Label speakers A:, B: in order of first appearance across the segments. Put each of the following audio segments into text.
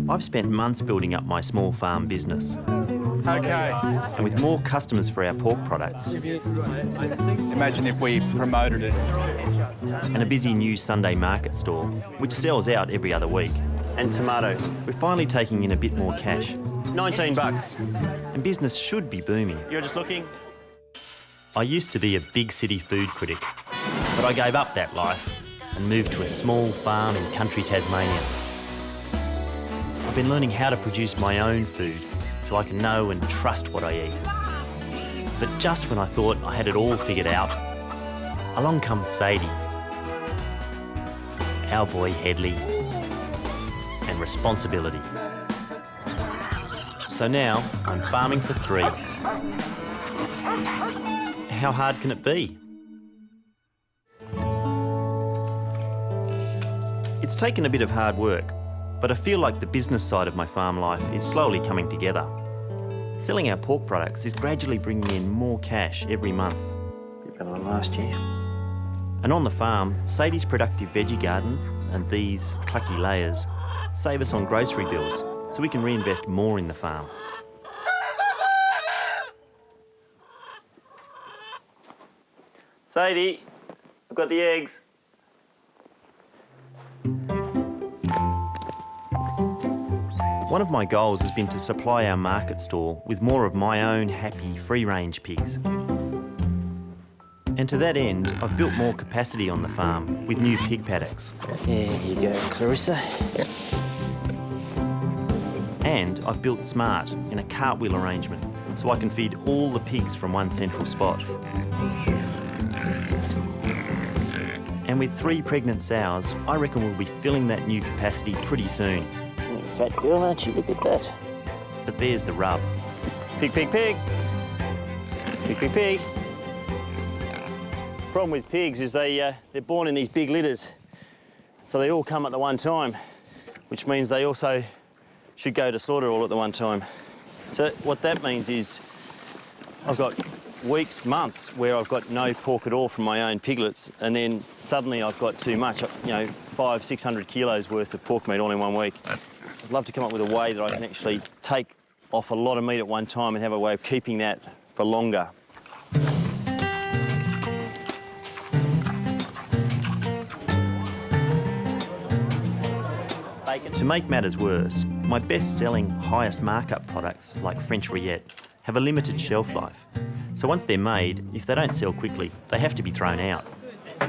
A: I've spent months building up my small farm business.
B: Okay.
A: And with more customers for our pork products
B: Imagine if we promoted it.
A: and a busy new Sunday market stall, which sells out every other week,
C: And tomato.
A: we're finally taking in a bit more cash.
C: 19 bucks.
A: And business should be booming.
C: You're just looking?
A: I used to be a big city food critic, but I gave up that life and moved to a small farm in country Tasmania. I've been learning how to produce my own food so I can know and trust what I eat. But just when I thought I had it all figured out, along comes Sadie, cowboy Headley, and responsibility. So now I'm farming for three. How hard can it be? It's taken a bit of hard work, but I feel like the business side of my farm life is slowly coming together. Selling our pork products is gradually bringing in more cash every month.
C: Bit better than last year.
A: And on the farm, Sadie's productive veggie garden and these clucky layers save us on grocery bills so we can reinvest more in the farm.
C: Sadie, I've got the eggs.
A: One of my goals has been to supply our market stall with more of my own happy free-range pigs. And to that end, I've built more capacity on the farm with new pig paddocks.
C: There you go, Clarissa.
A: And I've built smart in a cartwheel arrangement so I can feed all the pigs from one central spot. And with 3 pregnant sows, I reckon we'll be filling that new capacity pretty soon.
C: You're a fat girl, aren't you? Look at that.
A: But there's the rub.
C: Pig, pig, pig. Pig, pig, pig. Problem with pigs is they're born in these big litters. So they all come at the one time, which means they also should go to slaughter all at the one time. So what that means is I've got weeks, months where I've got no pork at all from my own piglets, and then suddenly I've got too much, 500-600 kilos worth of pork meat all in one week. I'd love to come up with a way that I can actually take off a lot of meat at one time and have a way of keeping that for longer.
A: To make matters worse, my best-selling, highest markup products like French rillette have a limited shelf life. So once they're made, if they don't sell quickly, they have to be thrown out.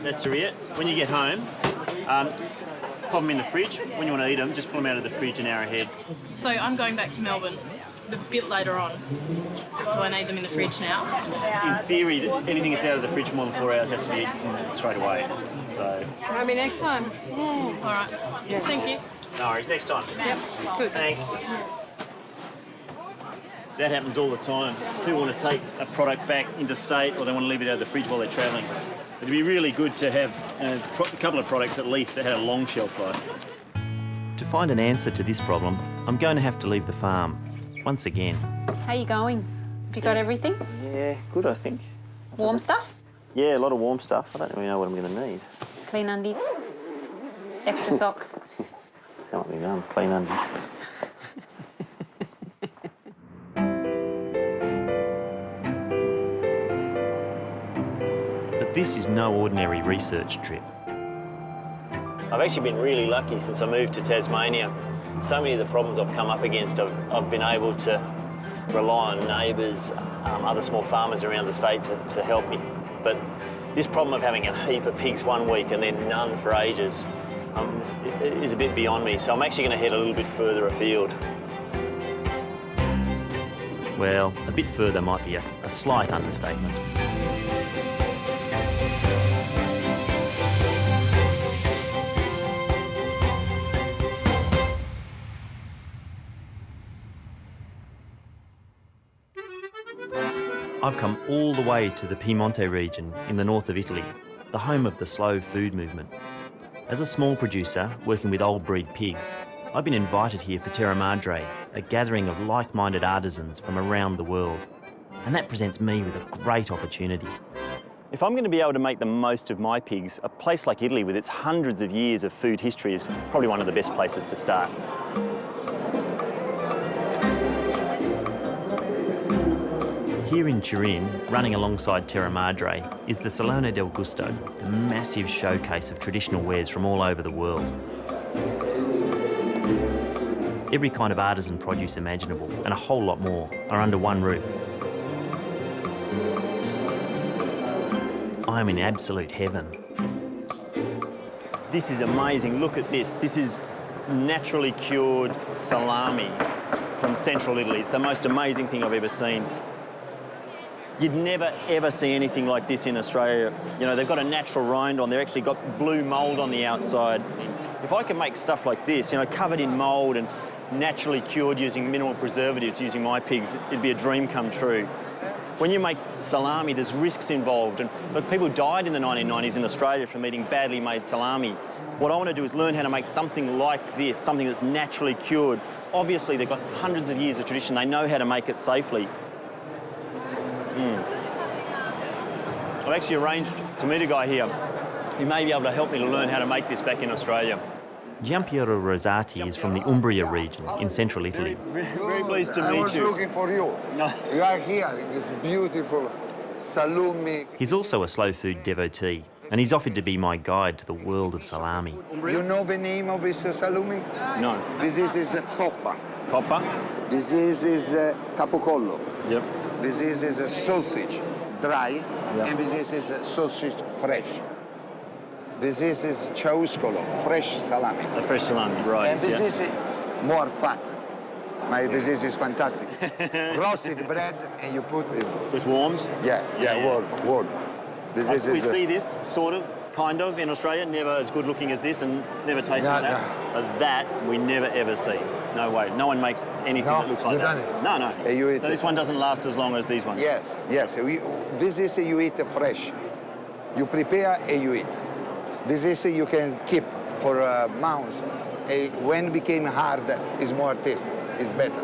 C: That's the rillette. When you get home, pop them in the fridge. When you want to eat them, just pull them out of the fridge an hour ahead.
D: So I'm going back to Melbourne a bit later on. Do I need them in the fridge now?
C: In theory, anything that's out of the fridge for more than 4 hours has to be eaten straight away. So,
E: Maybe next time.
D: All right.
E: Yeah.
D: Thank you.
C: no worries, next time.
E: Yep. Good.
C: Thanks. That happens all the time. People want to take a product back interstate or they want to leave it out of the fridge while they're travelling. It'd be really good to have a couple of products at least that had a long shelf life.
A: To find an answer to this problem, I'm going to have to leave the farm, once again.
E: How you going? Have you got everything?
C: Yeah, good, I think.
E: Warm stuff?
C: Yeah, a lot of warm stuff. I don't really know what I'm going to need.
E: Clean undies? Extra socks?
C: Sound like me mum, clean undies.
A: But this is no ordinary research trip.
C: I've actually been really lucky since I moved to Tasmania. So many of the problems I've come up against, I've been able to rely on neighbours, other small farmers around the state to help me. But this problem of having a heap of pigs one week and then none for ages is a bit beyond me. So I'm actually going to head a little bit further afield.
A: Well, a bit further might be a slight understatement. I've come all the way to the Piedmont region in the north of Italy, the home of the slow food movement. As a small producer working with old breed pigs, I've been invited here for Terra Madre, a gathering of like-minded artisans from around the world. And that presents me with a great opportunity.
C: If I'm going to be able to make the most of my pigs, a place like Italy with its hundreds of years of food history is probably one of the best places to start.
A: Here in Turin, running alongside Terra Madre, is the Salone del Gusto, a massive showcase of traditional wares from all over the world. Every kind of artisan produce imaginable, and a whole lot more, are under one roof. I am in absolute heaven.
C: This is amazing. Look at this. This is naturally cured salami from central Italy. It's the most amazing thing I've ever seen. You'd never, ever see anything like this in Australia. You know, they've got a natural rind on. They've actually got blue mould on the outside. If I could make stuff like this, you know, covered in mould and naturally cured using minimal preservatives, using my pigs, it'd be a dream come true. When you make salami, there's risks involved. And look, people died in the 1990s in Australia from eating badly made salami. What I want to do is learn how to make something like this, something that's naturally cured. Obviously, they've got hundreds of years of tradition. They know how to make it safely. I've actually arranged to meet a guy here who may be able to help me to learn how to make this back in Australia.
A: Giampiero Rosati is from the Umbria region in central Italy.
C: Very pleased to meet you.
F: I was looking for you. You are here in this beautiful salumi.
A: He's also a slow food devotee, and he's offered to be my guide to the world of salami.
F: You know the name of this salumi?
C: No.
F: This is Coppa.
C: Coppa?
F: This is Capocollo.
C: Yep.
F: This is a sausage, dry, and this is a sausage fresh. This is chestnut-fed, fresh salami.
C: A fresh salami, right.
F: And this is more fat. This is fantastic. Roasted bread, and you put this.
C: Just warmed?
F: Yeah. Warm.
C: We see this sort of, kind of, in Australia. Never as good looking as this and never tasted that. But that we never ever see. No way. No one makes anything that looks like
F: you
C: that.
F: done it.
C: No.
F: You eat
C: So this one doesn't last as long as these ones?
F: Yes. This is you eat fresh. You prepare and you eat. This is you can keep for months. When it became hard, it's more tasty. It's better.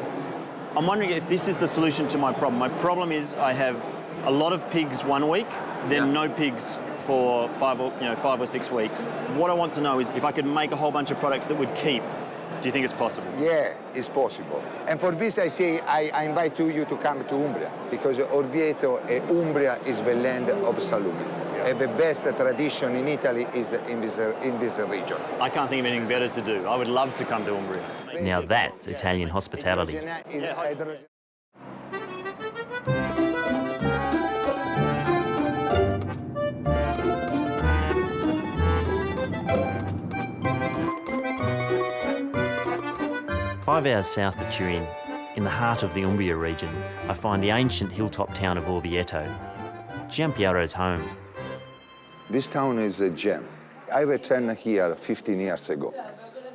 C: I'm wondering if this is the solution to my problem. My problem is I have a lot of pigs 1 week, then no pigs for 5 or 6 weeks. What I want to know is if I could make a whole bunch of products that would keep. Do you think it's possible?
F: Yeah, it's possible. And for this, I say I invite you to come to Umbria, because Orvieto and Umbria is the land of salumi. And the best tradition in Italy is in this region.
C: I can't think of anything better to do. I would love to come to Umbria.
A: Now that's Italian hospitality. Five hours south of Turin, in the heart of the Umbria region, I find the ancient hilltop town of Orvieto, Giampiero's home.
F: This town is a gem. I returned here 15 years ago.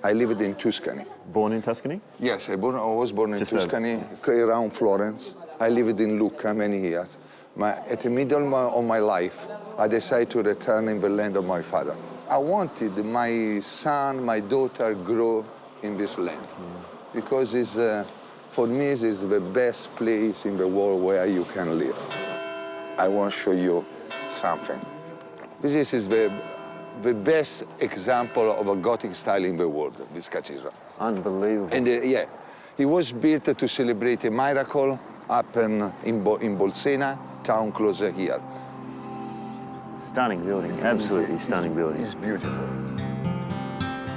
F: I lived in Tuscany.
C: Born in Tuscany?
F: Yes, I was born in Tuscany, around Florence. I lived in Lucca many years. At the middle of my life, I decided to return in the land of my father. I wanted my son, my daughter grow in this land. Because for me, it's the best place in the world where you can live. I want to show you something. This is the best example of a Gothic style in the world, this cathedral.
C: Unbelievable.
F: And it was built to celebrate a miracle happened in Bolsena, town closer here.
C: Stunning building, absolutely stunning building.
F: It's beautiful.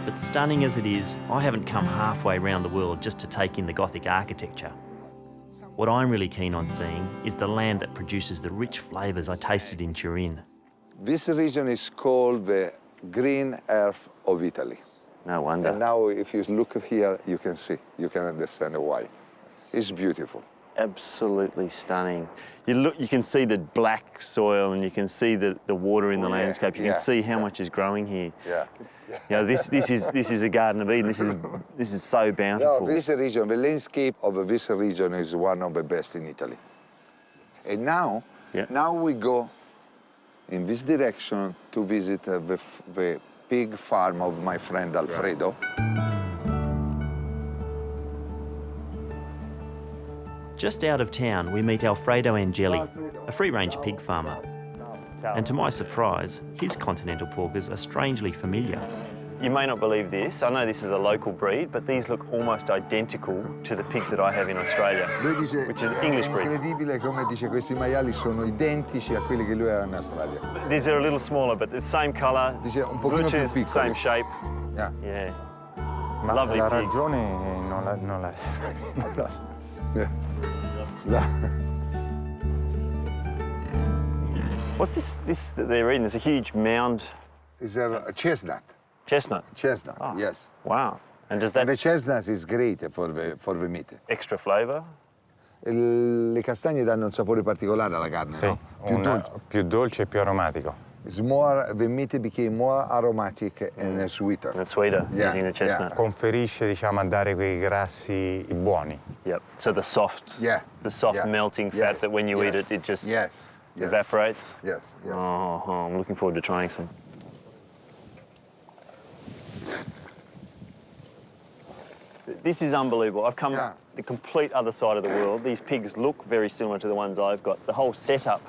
A: But stunning as it is, I haven't come halfway around the world just to take in the Gothic architecture. What I'm really keen on seeing is the land that produces the rich flavours I tasted in Turin.
F: This region is called the green earth of Italy.
C: No wonder.
F: And now if you look here, you can see, you can understand why. It's beautiful.
C: Absolutely stunning. You can see the black soil and you can see the water in the landscape. You can see how much is growing here.
F: Yeah.
C: You know, this is a Garden of Eden. This is so bountiful.
F: No, this region, the landscape of this region is one of the best in Italy. And now we go in this direction to visit the pig farm of my friend Alfredo.
A: Just out of town, we meet Alfredo Angeli, a free-range pig farmer. And to my surprise, his continental porkers are strangely familiar.
C: You may not believe this. I know this is a local breed, but these look almost identical to the pigs that I have in Australia,
F: Lui dice,
C: which is an English
F: è
C: breed.
F: incredibile come dice questi maiali sono identici a quelli che lui ha in Australia.
C: These are a little smaller, but the same colour,
F: Dice un pochino più piccoli.
C: same shape.
F: Yeah.
C: Yeah.
G: Ma
C: Lovely
G: la
C: pig.
G: ragione non la...
F: Yeah. Yeah.
C: What's this that they're eating? There's a huge mound.
F: It's a chestnut.
C: Chestnut.
F: Chestnut,
C: Oh.
F: yes.
C: Wow. And does that
F: And the chestnut is great for the meat.
C: extra flavour?
F: Le castagne danno un sapore particolare alla carne,
G: Sì,
F: no?
G: più dolce e più aromatico.
F: It's more, the meat became more aromatic and sweeter.
C: And it's sweeter
F: Yeah,
C: using the chestnut.
G: Conferisce, diciamo, a dare quei grassi buoni.
C: Yep. So the soft,
F: Yeah.
C: the soft
F: Yeah.
C: melting fat
F: Yes.
C: that when you eat
F: Yes.
C: it, it just
F: Yes. Yes.
C: evaporates.
F: Yes. Yes.
C: Oh, I'm looking forward to trying some. This is unbelievable. I've come the complete other side of the world. These pigs look very similar to the ones I've got. The whole setup,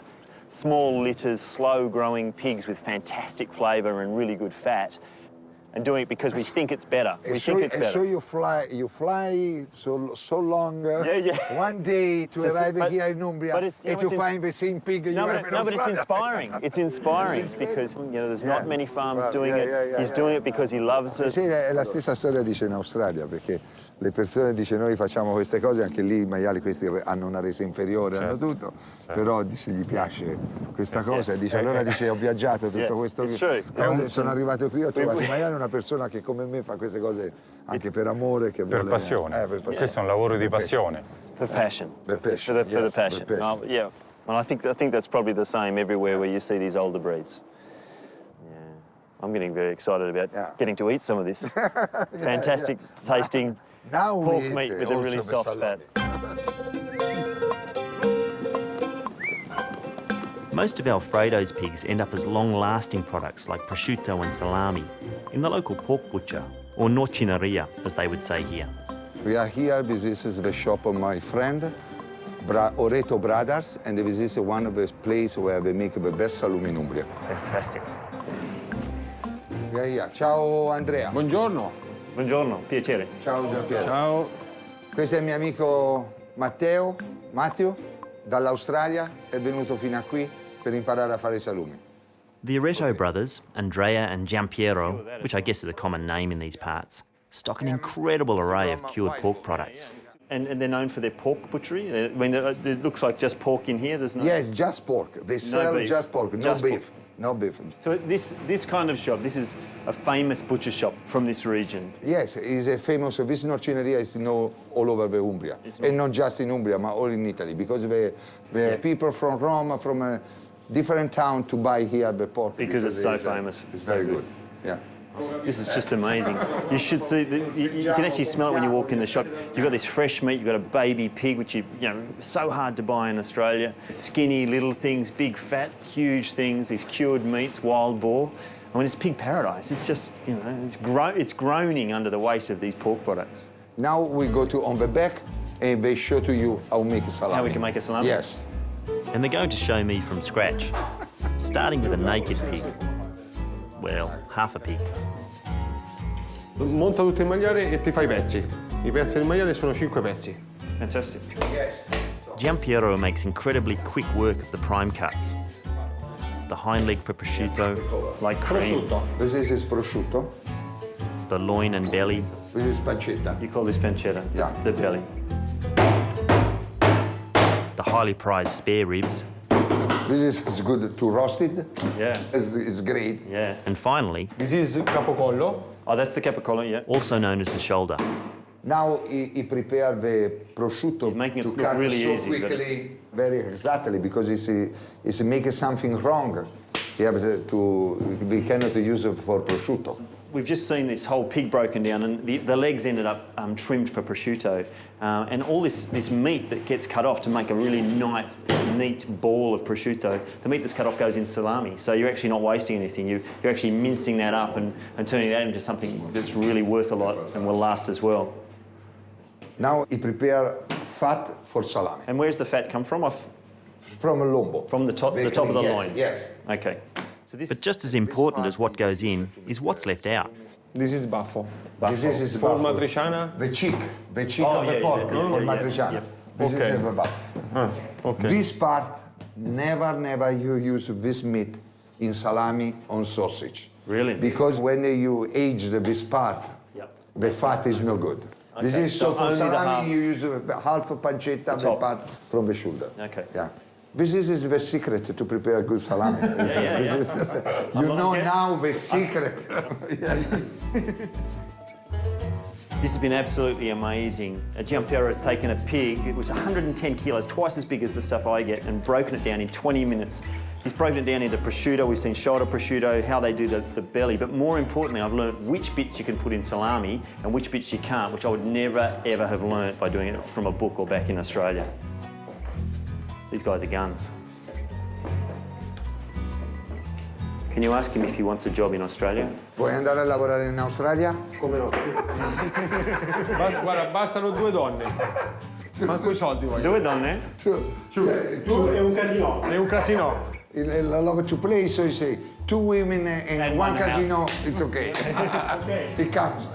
C: small litters, slow-growing pigs with fantastic flavour and really good fat, and doing it because we think it's better. We think it's better.
F: So you fly so long,
C: Yeah.
F: one day to
C: Just-
F: arrive
C: but-
F: here in Umbria
C: but it's, you
F: and
C: know,
F: to
C: it's
F: find the same pig you have in
C: No, but it's
F: Australia.
C: inspiring. It's inspiring because, you know, there's not many farms doing
F: Yeah,
C: it.
F: yeah, yeah,
C: He's
F: yeah,
C: doing it because he loves it.
F: Sì, è la stessa storia dice in Australia, perché le persone dice noi facciamo queste cose, anche lì i maiali questi hanno una resa inferiore, hanno tutto, però dice gli piace questa cosa e dice allora dice ho viaggiato tutto questo
C: it's true.
F: sono arrivato qui, ho trovato in maiale una persona che come me fa queste cose anche per amore, che
G: Per
F: vuole,
G: passione.
F: per passione.
G: Questo è un lavoro di passione.
C: For passion.
F: Per passion,
C: For the
F: yes,
C: passion.
F: per passion.
C: Oh, yeah. And I think that's probably the same everywhere where you see these older breeds. Yeah. I'm getting very excited about getting to eat some of this. Fantastic tasting
F: Now we
C: pork
F: eat
C: meat with a
F: also
C: really
F: the
C: soft
F: salami.
C: fat.
A: Most of Alfredo's pigs end up as long-lasting products like prosciutto and salami in the local pork butcher, or norcineria, as they would say here.
F: We are here, this is the shop of my friend, Oreto Brothers, and this is one of the places where they make the best salumi in Umbria.
C: Fantastic.
F: We are here. Ciao Andrea.
B: Buongiorno.
C: Buongiorno, piacere.
F: Ciao Giampiero.
B: Ciao.
F: Questo è il mio amico Matteo, dall'Australia, è venuto fino a qui per imparare a fare i salumi.
A: The Oreto brothers, Andrea and Giampiero, which I guess is a common name in these parts, stock an incredible array of cured pork products.
C: And they're known for their pork butchery? I mean, it looks like just pork in here, there's no...
F: Yes, just pork. They sell
C: beef.
F: just pork, no
C: Just
F: beef.
C: pork.
F: No beef.
C: So this kind of shop, this is a famous butcher shop from this region.
F: Yes, it's a famous, this norcineria is known all over the Umbria. And not just in Umbria, but all in Italy, because the people from Rome, from a different town to buy here the pork.
C: Because it's so famous.
F: It's very good, yeah.
C: This is just amazing. You should see, you can actually smell it when you walk in the shop. You've got this fresh meat, you've got a baby pig, which you know, so hard to buy in Australia. Skinny little things, big fat, huge things, these cured meats, wild boar. I mean, it's pig paradise. It's just, you know, it's groaning under the weight of these pork products.
F: Now we go to on the back and they show to you how we make a salami.
C: How we can make a salami?
F: Yes.
A: And they're going to show me from scratch, starting with a naked pig. Well, half a pig.
H: Monta tutto il maiale e ti fai i pezzi. I pezzi del maiale sono 5 pezzi.
C: Fantastic.
A: Giampiero makes incredibly quick work of the prime cuts. The hind leg for prosciutto,
C: Like cream.
H: Prosciutto.
F: This is prosciutto.
A: the loin and belly,
F: This is pancetta.
C: You call this pancetta?
F: Yeah.
C: The belly.
A: the highly prized spare ribs,
F: This is good to roasted.
C: Yeah.
F: It's great.
C: Yeah.
A: and finally,
H: This is Capocollo.
C: Oh, that's the Capocollo, yeah.
A: also known as the shoulder.
F: Now he prepare the prosciutto
C: He's making it
F: to
C: look
F: cut
C: really
F: so
C: easy, but
F: quickly, very exactly, because it's making something wrong. You have we cannot use it for prosciutto.
C: We've just seen this whole pig broken down, and the legs ended up trimmed for prosciutto, and all this meat that gets cut off to make a really nice, neat ball of prosciutto. The meat that's cut off goes in salami, so you're actually not wasting anything. You're actually mincing that up and turning that into something that's really worth a lot and will last as well.
F: Now he prepare fat for salami.
C: And where's the fat come from?
F: From a lombo.
C: From the top of the
F: Yes,
C: loin.
F: Yes.
C: Okay.
A: But just as important as what goes in is what's left out.
H: This is buffo.
F: This is
H: For
F: buffalo.
H: matriciana?
F: The cheek
C: Oh,
F: of the
C: yeah,
F: pork
C: yeah,
F: for
C: yeah,
F: matriciana.
C: yeah.
F: This
H: Okay.
F: is the buffalo.
H: Okay.
F: This part, never you use this meat in salami on sausage.
C: Really?
F: Because when you age this part,
C: Yep.
F: the fat is no good. This
C: Okay,
F: is
C: so
F: so for
C: only the
F: salami
C: half.
F: you use half a pancetta, the
C: top.
F: part from the shoulder.
C: Okay.
F: Yeah. This is the secret to prepare good salami.
C: yeah,
F: This
C: yeah.
F: is- you know
C: Okay.
F: now the secret.
C: This has been absolutely amazing. Giampiero has taken a pig, it was 110 kilos, twice as big as the stuff I get, and broken it down in 20 minutes. He's broken it down into prosciutto. We've seen shoulder prosciutto, how they do the belly, but more importantly, I've learned which bits you can put in salami and which bits you can't, which I would never, ever have learnt by doing it from a book or back in Australia. These guys are guns. Can you ask him if he wants a job in Australia?
F: Vuoi andare a lavorare in Australia?
H: Come no? Guarda, bastano 2 donne. Manco i soldi voglio.
C: Due donne?
H: È un casino. È un casino.
F: I love to play, so you say 2 women and
C: And
F: one
C: one house.
F: casino, it's okay. It comes.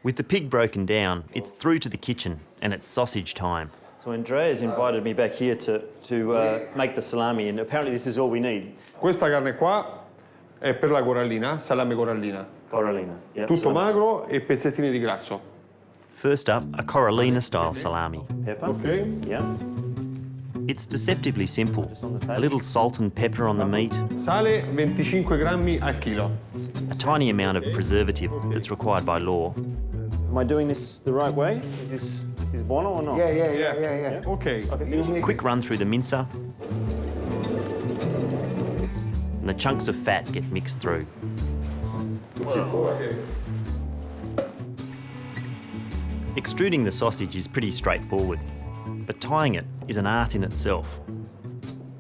A: With the pig broken down, it's through to the kitchen and it's sausage time.
C: So Andrea's invited me back here to make the salami, and apparently this is all we need.
H: Questa carne qua è per la corallina, salame corallina.
C: Corallina. Yep.
H: Tutto
C: so
H: magro e pezzettini di grasso.
A: First up, a Corallina-style salami.
C: pepper.
H: Ok?
C: Yeah.
A: It's deceptively simple.
C: on the table.
A: A little salt and pepper on the meat,
H: Sale 25 grammi al chilo.
A: a tiny amount of preservative that's required by law.
C: Am I doing this the right way? Is this buono or not?
F: Yeah.
H: Ok.
F: You make
A: Quick run through the mincer, and the chunks of fat get mixed through. Extruding the sausage is pretty straightforward, but tying it is an art in itself.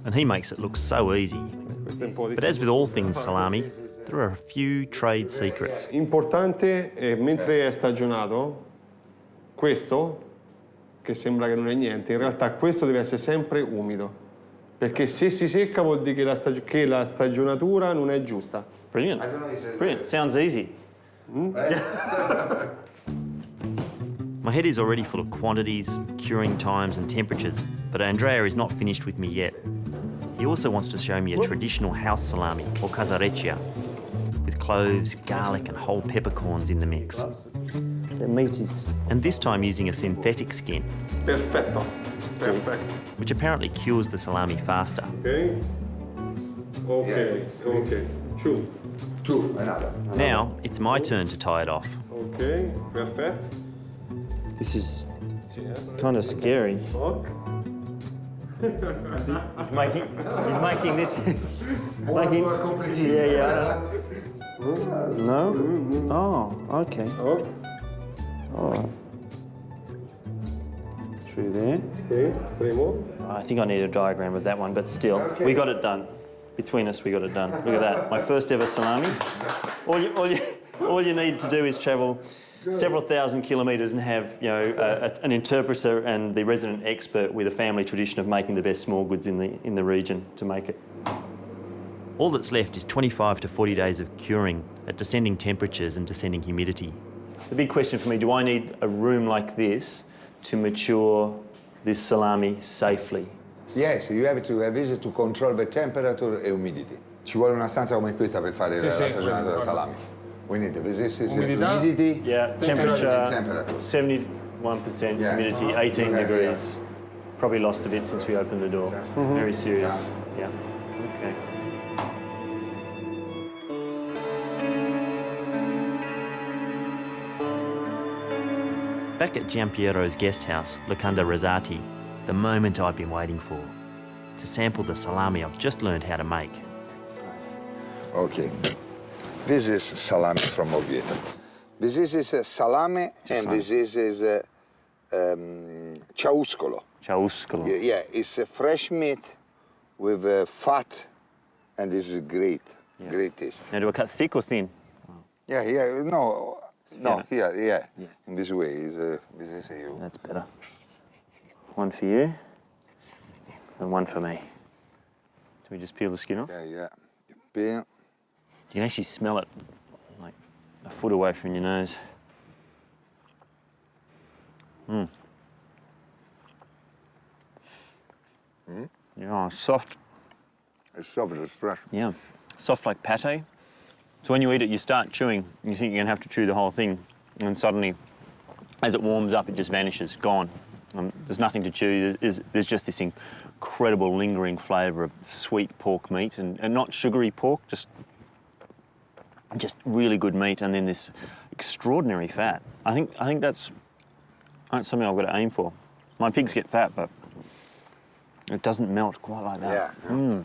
A: And he makes it look so easy.
H: Questo è un po' di...
A: But as with all things salami, there are a few trade secrets.
H: Importante, mentre è stagionato, questo, che sembra che non è niente, in realtà questo deve essere sempre umido. Perché se si secca vuol dire che la stagionatura non è giusta.
C: Brilliant.
F: I don't know, he says-
C: Brilliant. Sounds easy.
A: My head is already full of quantities, curing times and temperatures, but Andrea is not finished with me yet. He also wants to show me a traditional house salami, or casareccia, with cloves, garlic and whole peppercorns in the mix.
C: The meat is...
A: And this time using a synthetic skin,
H: Perfetto. Perfetto.
A: which apparently cures the salami faster.
H: Ok? Ok, ok. Ciù.
F: two, another.
A: Now, it's my turn to tie it off.
H: Ok, perfetto.
C: This is kind of scary.
H: Ok.
C: He's making this... making...
F: More complicated.
C: Yeah. No? Oh, okay.
H: Ok.
C: All right. Through there.
H: Ok, primo.
C: I think I need a diagram of that one, but still,
F: Okay.
C: we got it done. Between us, we got it done. Look at that, my first ever salami. All you need to do is travel several thousand kilometres and have, you know, an interpreter and the resident expert with a family tradition of making the best small goods in the region to make it.
A: All that's left is 25 to 40 days of curing at descending temperatures and descending humidity.
C: The big question for me, do I need a room like this to mature this salami safely?
F: Yes, you have to have this to control the temperature e humidity. Ci vuole una stanza come questa per fare la
H: sì,
F: stagionata della
H: guarda.
F: salami. We need this is
H: Umidità?
F: humidity.
C: Yeah, temperature,
F: Temperature.
C: 71%
F: Yeah.
C: humidity, 18
F: Yeah,
C: degrees. Probably lost a bit since we opened the door. Very serious. Yeah. Okay.
A: Back at Giampiero's guest house, Locanda Rosati, the moment I've been waiting for, to sample the salami I've just learned how to make.
F: Okay. This is salami from Orvieto. This is salame and this is ciauscolo.
C: Ciauscolo.
F: Yeah, it's a fresh meat with fat and this is great, great taste.
C: Now, do I cut thick or thin?
F: Yeah, no, here, in this way, this is you.
C: That's better. One for you and one for me. Do we just peel the skin off?
F: Yeah. You
C: You can actually smell it like a foot away from your nose. Yeah, soft.
F: It's soft, it's fresh.
C: Yeah, soft like pate. So when you eat it, you start chewing, and you think you're gonna have to chew the whole thing, and then suddenly, as it warms up, it just vanishes, gone. There's nothing to chew. There's just this incredible lingering flavour of sweet pork meat, and not sugary pork, just really good meat, and then this extraordinary fat. I think that's something I've got to aim for. My pigs get fat, but it doesn't melt quite like that.
F: Yeah.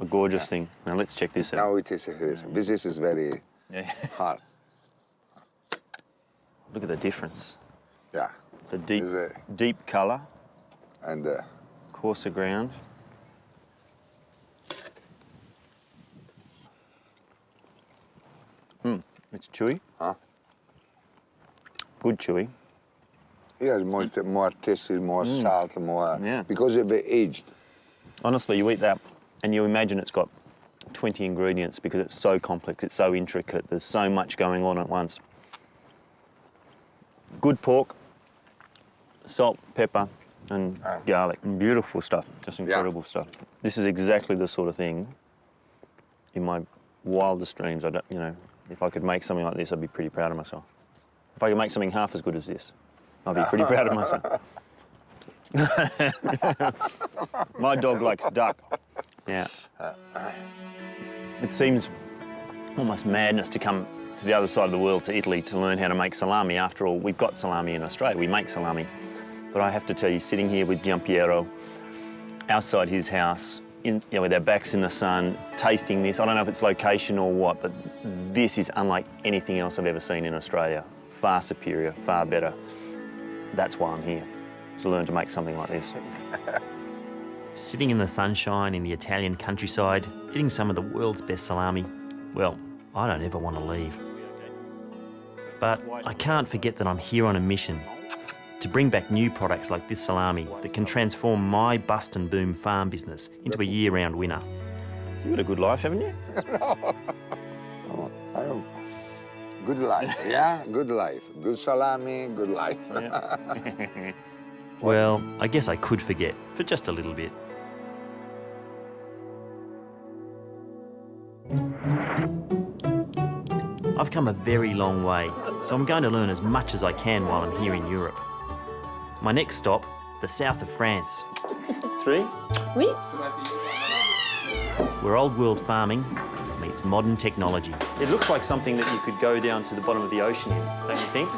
C: A gorgeous thing. Now let's check this out.
F: Now it is. This is very hard.
C: Look at the difference.
F: Yeah.
C: It's a deep colour,
F: And
C: coarser ground. It's chewy.
F: Huh?
C: Good chewy.
F: yes, more tasty, more salt, more
C: Yeah.
F: because of the aged.
C: Honestly, you eat that and you imagine it's got 20 ingredients because it's so complex, it's so intricate, there's so much going on at once. Good pork, salt, pepper, and garlic. Beautiful stuff, just incredible stuff. This is exactly the sort of thing in my wildest dreams. I don't, you know, if I could make something like this, I'd be pretty proud of myself. If I could make something half as good as this, I'd be pretty proud of myself. My dog likes duck. Yeah. It seems almost madness to come to the other side of the world, to Italy, to learn how to make salami. After all, we've got salami in Australia. We make salami. But I have to tell you, sitting here with Giampiero, outside his house, with our backs in the sun, tasting this, I don't know if it's location or what, but this is unlike anything else I've ever seen in Australia. Far superior, far better. That's why I'm here, to learn to make something like this.
A: Sitting in the sunshine in the Italian countryside, eating some of the world's best salami, well, I don't ever want to leave. But I can't forget that I'm here on a mission to bring back new products like this salami that can transform my bust and boom farm business into a year-round winner.
C: You've got a good life, haven't you?
F: Oh, I have good life, yeah, good life. Good salami, good life.
A: Well, I guess I could forget for just a little bit. I've come a very long way, so I'm going to learn as much as I can while I'm here in Europe. My next stop, the south of France,
C: 3?
E: Oui.
A: where old world farming meets modern technology.
C: It looks like something that you could go down to the bottom of the ocean in, don't you think?